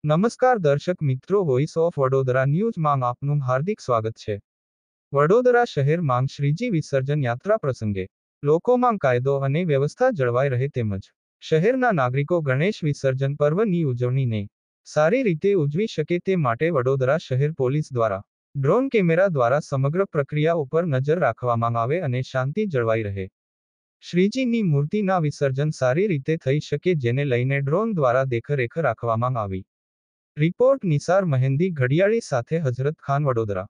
નમસ્કાર દર્શક મિત્રો, વોઇસ ઓફ વડોદરા ન્યૂઝમાં આપનું હાર્દિક સ્વાગત છે। વડોદરા શહેરમાં શ્રીજી વિસર્જન યાત્રા પ્રસંગે લોકોમાં કાયદો અને વ્યવસ્થા જળવાઈ રહે તેમજ શહેરના નાગરિકો ગણેશ વિસર્જન પર્વની ઉજવણીને સારી રીતે ઉજવી શકે તે માટે વડોદરા શહેર પોલીસ દ્વારા ડ્રોન કેમેરા દ્વારા સમગ્ર પ્રક્રિયા ઉપર નજર રાખવામાં આવે અને શાંતિ જળવાઈ રહે। શ્રીજીની મૂર્તિના વિસર્જન સારી રીતે થઈ શકે જેને લઈને ડ્રોન દ્વારા દેખરેખ રાખવામાં આવી। રિપોર્ટ નિસાર મહેંદી ઘડિયાળી સાથે હજરત ખાન, વડોદરા।